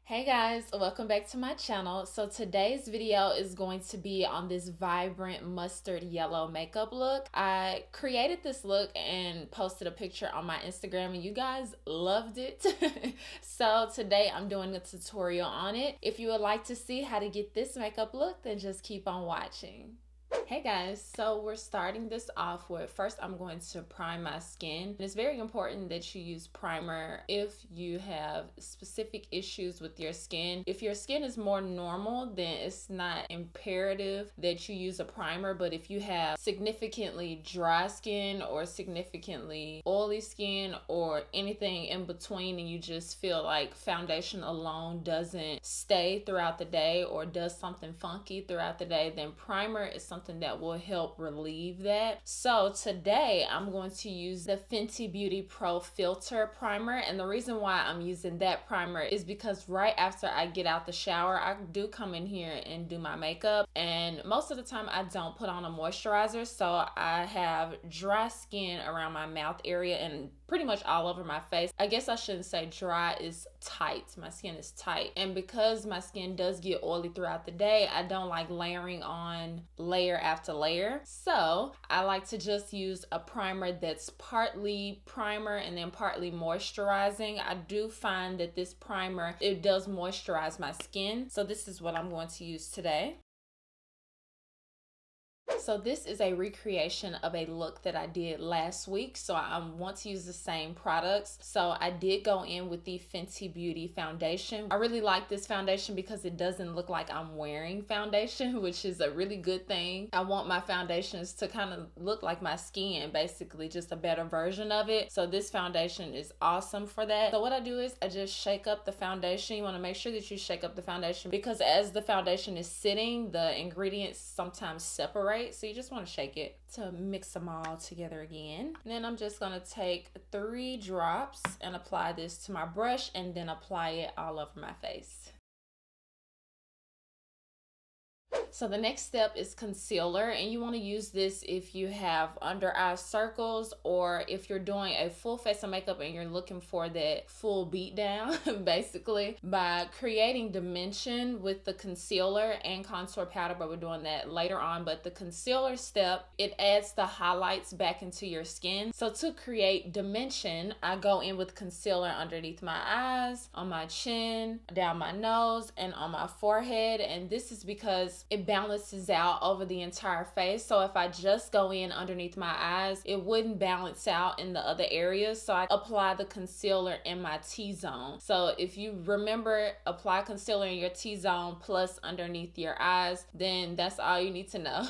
Hey guys, welcome back to my channel. So today's video is going to be on this vibrant mustard yellow makeup look. I created this look and posted a picture on my Instagram and you guys loved it. So today I'm doing a tutorial on it. If you would like to see how to get this makeup look, then just keep on watching. Hey guys, so we're starting this off with, first I'm going to prime my skin. It's very important that you use primer if you have specific issues with your skin. If your skin is more normal, then it's not imperative that you use a primer, but if you have significantly dry skin or significantly oily skin or anything in between and you just feel like foundation alone doesn't stay throughout the day or does something funky throughout the day, then primer is something that will help relieve that. So today I'm going to use the Fenty Beauty Pro Filt'r primer, and the reason why I'm using that primer is because right after I get out the shower, I do come in here and do my makeup, and most of the time I don't put on a moisturizer, so I have dry skin around my mouth area and pretty much all over my face. I guess I shouldn't say dry, is tight. My skin is tight, and because my skin does get oily throughout the day, I don't like layering on layer after layer. So I like to just use a primer that's partly primer and then partly moisturizing. I do find that this primer, it does moisturize my skin. So this is what I'm going to use today. So this is a recreation of a look that I did last week, so I want to use the same products. So I did go in with the Fenty Beauty foundation. I really like this foundation because it doesn't look like I'm wearing foundation, which is a really good thing. I want my foundations to kind of look like my skin, basically just a better version of it. So this foundation is awesome for that. So what I do is I just shake up the foundation. You want to make sure that you shake up the foundation because as the foundation is sitting, the ingredients sometimes separate. So you just want to shake it to mix them all together again. And then I'm just going to take 3 drops and apply this to my brush and then apply it all over my face. So the next step is concealer, and you want to use this if you have under eye circles or if you're doing a full face of makeup and you're looking for that full beat down basically by creating dimension with the concealer and contour powder, but we're doing that later on. But the concealer step, it adds the highlights back into your skin. So to create dimension, I go in with concealer underneath my eyes, on my chin, down my nose, and on my forehead, and this is because it balances out over the entire face. So if I just go in underneath my eyes, it wouldn't balance out in the other areas. So I apply the concealer in my T-zone. So if you remember, apply concealer in your T-zone plus underneath your eyes, then that's all you need to know.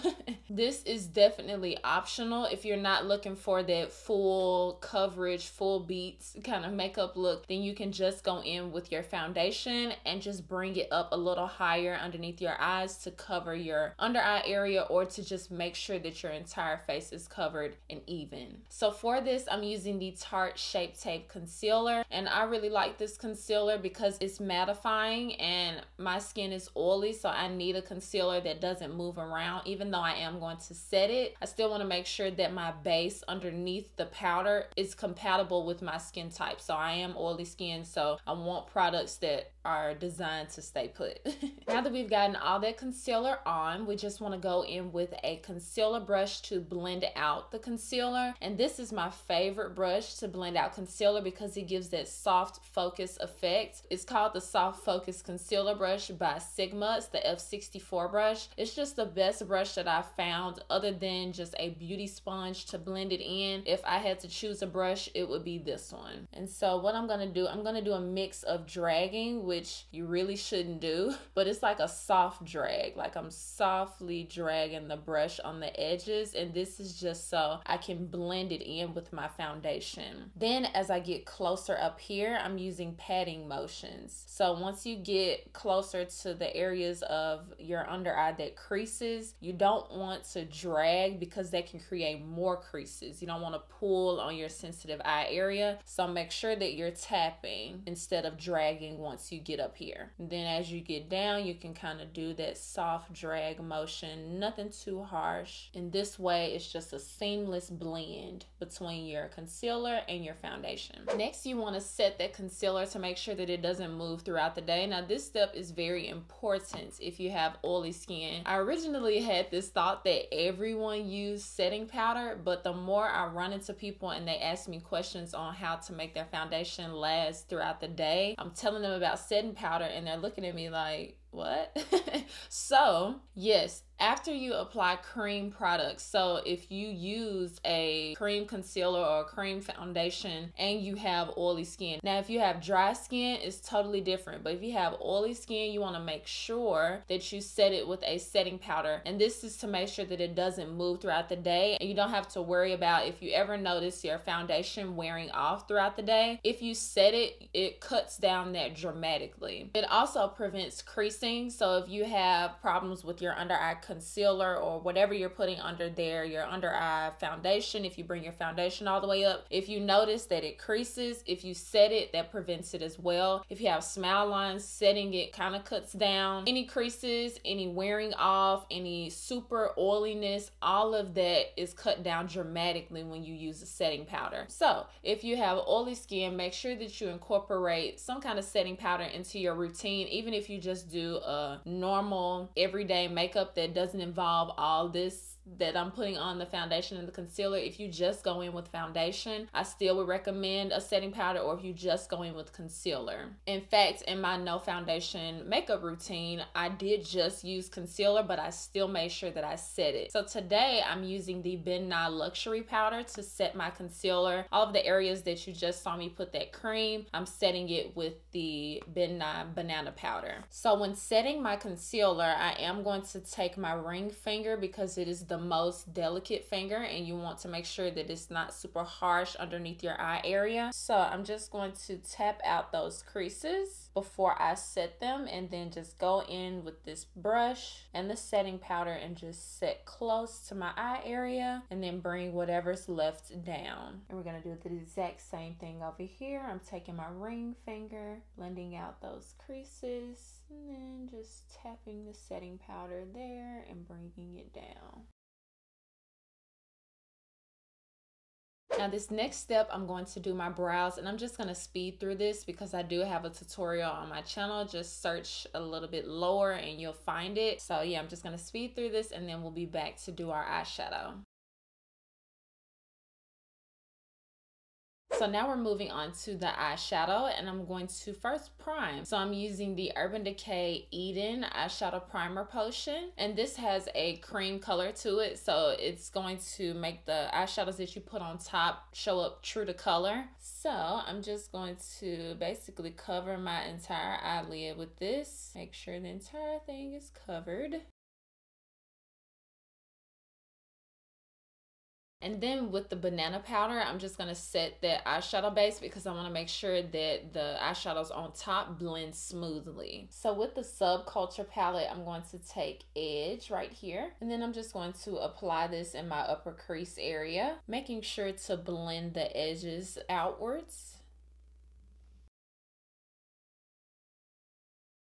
This is definitely optional. If you're not looking for that full coverage, full beats kind of makeup look, then you can just go in with your foundation and just bring it up a little higher underneath your eyes to cover your under eye area or to just make sure that your entire face is covered and even. So for this, I'm using the Tarte Shape Tape Concealer, and I really like this concealer because it's mattifying and my skin is oily, so I need a concealer that doesn't move around. Even though I am going to set it, I still want to make sure that my base underneath the powder is compatible with my skin type. So I am oily skin, so I want products that are designed to stay put. Now that we've gotten all that concealer on, we just want to go in with a concealer brush to blend out the concealer. And this is my favorite brush to blend out concealer because it gives that soft focus effect. It's called the Soft Focus Concealer Brush by Sigma. It's the F64 brush. It's just the best brush that I've found other than just a beauty sponge to blend it in. If I had to choose a brush, it would be this one. And so what I'm going to do, I'm going to do a mix of dragging, which you really shouldn't do, but it's like a soft drag. Like I'm softly dragging the brush on the edges, and this is just so I can blend it in with my foundation. Then as I get closer up here, I'm using patting motions. So once you get closer to the areas of your under eye that creases, you don't want to drag because that can create more creases. You don't want to pull on your sensitive eye area, so make sure that you're tapping instead of dragging once you get up here. And then as you get down, you can kind of do that soft soft drag motion, nothing too harsh. In this way, it's just a seamless blend between your concealer and your foundation. Next, you want to set that concealer to make sure that it doesn't move throughout the day. Now, this step is very important if you have oily skin. I originally had this thought that everyone used setting powder, but the more I run into people and they ask me questions on how to make their foundation last throughout the day, I'm telling them about setting powder and they're looking at me like, what? So yes, after you apply cream products, so if you use a cream concealer or a cream foundation and you have oily skin, now if you have dry skin, it's totally different, but if you have oily skin, you want to make sure that you set it with a setting powder, and this is to make sure that it doesn't move throughout the day, and you don't have to worry about if you ever notice your foundation wearing off throughout the day. If you set it, it cuts down that dramatically. It also prevents creasing, so if you have problems with your under eye concealer or whatever you're putting under there, your under eye foundation, if you bring your foundation all the way up, if you notice that it creases, if you set it, that prevents it as well. If you have smile lines, setting it kind of cuts down any creases, any wearing off, any super oiliness, all of that is cut down dramatically when you use a setting powder. So if you have oily skin, make sure that you incorporate some kind of setting powder into your routine, even if you just do a normal everyday makeup that doesn't involve all this that I'm putting on the foundation and the concealer. If you just go in with foundation, I still would recommend a setting powder, or if you just go in with concealer. In fact, in my no foundation makeup routine, I did just use concealer, but I still made sure that I set it. So today I'm using the BenNye Luxury Powder to set my concealer. All of the areas that you just saw me put that cream, I'm setting it with the BenNye Banana Powder. So when setting my concealer, I am going to take my ring finger because it is the most delicate finger and you want to make sure that it's not super harsh underneath your eye area. So I'm just going to tap out those creases before I set them, and then just go in with this brush and the setting powder and just set close to my eye area, and then bring whatever's left down. And we're going to do the exact same thing over here. I'm taking my ring finger, blending out those creases, and then just tapping the setting powder there and bringing it down. Now this next step, I'm going to do my brows, and I'm just going to speed through this because I do have a tutorial on my channel. Just search a little bit lower and you'll find it. So yeah, I'm just going to speed through this and then we'll be back to do our eyeshadow. So now we're moving on to the eyeshadow, and I'm going to first prime. So I'm using the Urban Decay Eden Eyeshadow Primer Potion, and this has a cream color to it, so it's going to make the eyeshadows that you put on top show up true to color. So I'm just going to basically cover my entire eyelid with this. Make sure the entire thing is covered. And then with the banana powder, I'm just going to set that eyeshadow base because I want to make sure that the eyeshadows on top blend smoothly. So with the Subculture palette, I'm going to take Edge right here. And then I'm just going to apply this in my upper crease area, making sure to blend the edges outwards.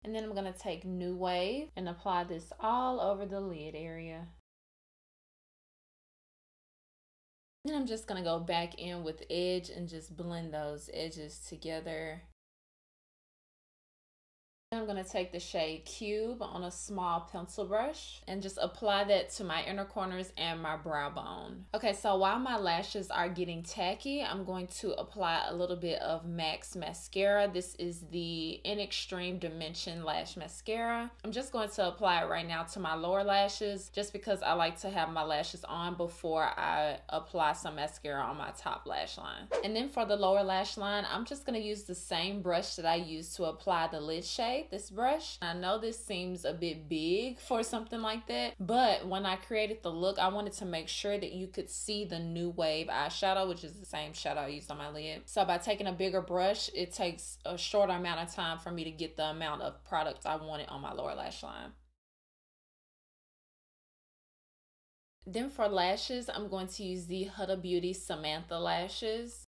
And then I'm going to take New Wave and apply this all over the lid area. Then I'm just going to go back in with Edge and just blend those edges together. I'm going to take the shade Cube on a small pencil brush and just apply that to my inner corners and my brow bone. Okay, so while my lashes are getting tacky, I'm going to apply a little bit of MAC's mascara. This is the In Extreme Dimension Lash Mascara. I'm just going to apply it right now to my lower lashes just because I like to have my lashes on before I apply some mascara on my top lash line. And then for the lower lash line, I'm just going to use the same brush that I used to apply the lid shade. This brush. I know this seems a bit big for something like that, but when I created the look, I wanted to make sure that you could see the New Wave eyeshadow, which is the same shadow I used on my lid. So by taking a bigger brush, it takes a shorter amount of time for me to get the amount of product I wanted on my lower lash line. Then for lashes, I'm going to use the Huda Beauty Samantha lashes.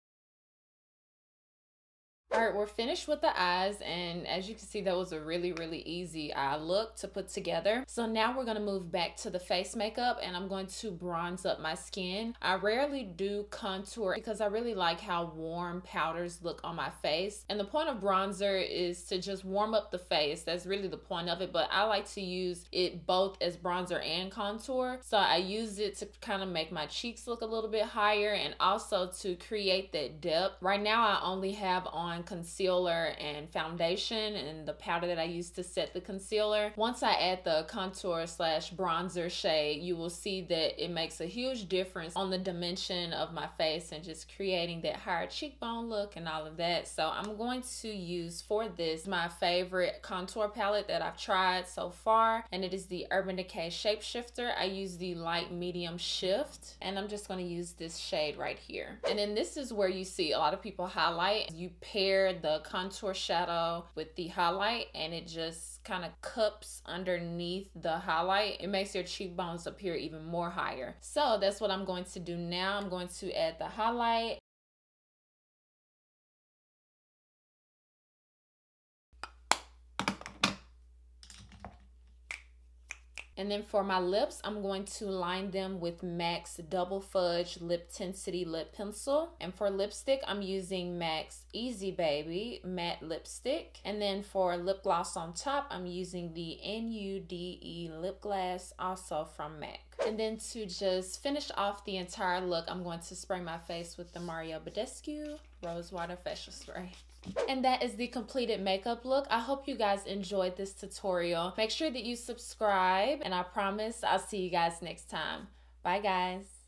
All right, we're finished with the eyes, and as you can see, that was a really easy eye look to put together. So now we're gonna move back to the face makeup, and I'm going to bronze up my skin. I rarely do contour because I really like how warm powders look on my face, and the point of bronzer is to just warm up the face. That's really the point of it, but I like to use it both as bronzer and contour. So I use it to kind of make my cheeks look a little bit higher and also to create that depth. Right now I only have on concealer and foundation and the powder that I use to set the concealer. Once I add the contour slash bronzer shade, you will see that it makes a huge difference on the dimension of my face and just creating that higher cheekbone look and all of that. So I'm going to use for this my favorite contour palette that I've tried so far, and it is the Urban Decay Shapeshifter. I use the light medium shift, and I'm just going to use this shade right here. And then this is where you see a lot of people highlight. You pair the contour shadow with the highlight, and it just kind of cups underneath the highlight. It makes your cheekbones appear even more higher. So that's what I'm going to do now. I'm going to add the highlight. And then for my lips, I'm going to line them with MAC's Double Fudge Liptensity Lip Pencil. And for lipstick, I'm using MAC's Easy Baby Matte Lipstick. And then for lip gloss on top, I'm using the NUDE Lip Gloss, also from MAC. And then to just finish off the entire look, I'm going to spray my face with the Badescu Rose Water Facial Spray. And that is the completed makeup look. I hope you guys enjoyed this tutorial. Make sure that you subscribe, and I promise I'll see you guys next time. Bye guys.